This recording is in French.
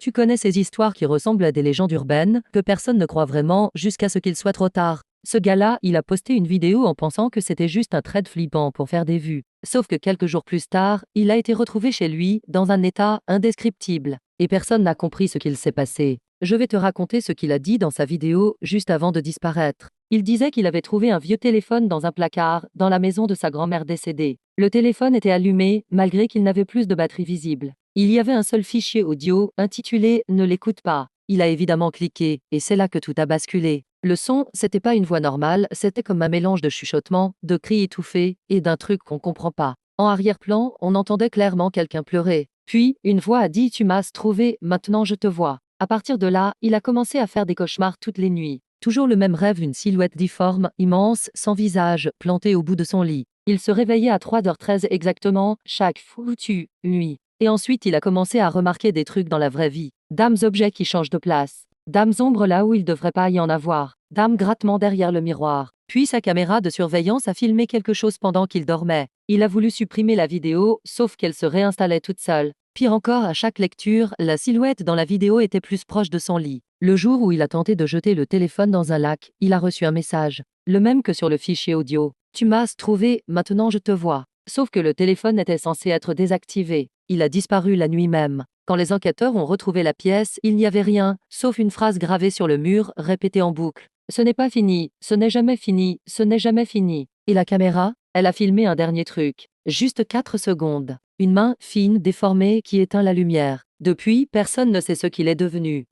Tu connais ces histoires qui ressemblent à des légendes urbaines, que personne ne croit vraiment, jusqu'à ce qu'il soit trop tard. Ce gars-là, il a posté une vidéo en pensant que c'était juste un trade flippant pour faire des vues. Sauf que quelques jours plus tard, il a été retrouvé chez lui, dans un état indescriptible. Et personne n'a compris ce qu'il s'est passé. Je vais te raconter ce qu'il a dit dans sa vidéo, juste avant de disparaître. Il disait qu'il avait trouvé un vieux téléphone dans un placard, dans la maison de sa grand-mère décédée. Le téléphone était allumé, malgré qu'il n'avait plus de batterie visible. Il y avait un seul fichier audio, intitulé « Ne l'écoute pas ». Il a évidemment cliqué, et c'est là que tout a basculé. Le son, c'était pas une voix normale, c'était comme un mélange de chuchotements, de cris étouffés, et d'un truc qu'on comprend pas. En arrière-plan, on entendait clairement quelqu'un pleurer. Puis, une voix a dit « Tu m'as trouvé, maintenant je te vois ». À partir de là, il a commencé à faire des cauchemars toutes les nuits. Toujours le même rêve, une silhouette difforme, immense, sans visage, plantée au bout de son lit. Il se réveillait à 3h13 exactement, chaque foutue nuit. Et ensuite, il a commencé à remarquer des trucs dans la vraie vie. Dames objets qui changent de place. Dames ombres là où il devrait pas y en avoir. Dames grattements derrière le miroir. Puis sa caméra de surveillance a filmé quelque chose pendant qu'il dormait. Il a voulu supprimer la vidéo, sauf qu'elle se réinstallait toute seule. Pire encore, à chaque lecture, la silhouette dans la vidéo était plus proche de son lit. Le jour où il a tenté de jeter le téléphone dans un lac, il a reçu un message. Le même que sur le fichier audio. Tu m'as trouvé, maintenant je te vois. Sauf que le téléphone était censé être désactivé. Il a disparu la nuit même. Quand les enquêteurs ont retrouvé la pièce, il n'y avait rien, sauf une phrase gravée sur le mur, répétée en boucle. Ce n'est pas fini, ce n'est jamais fini, ce n'est jamais fini. Et la caméra? Elle a filmé un dernier truc. Juste 4 secondes. Une main, fine, déformée, qui éteint la lumière. Depuis, personne ne sait ce qu'il est devenu.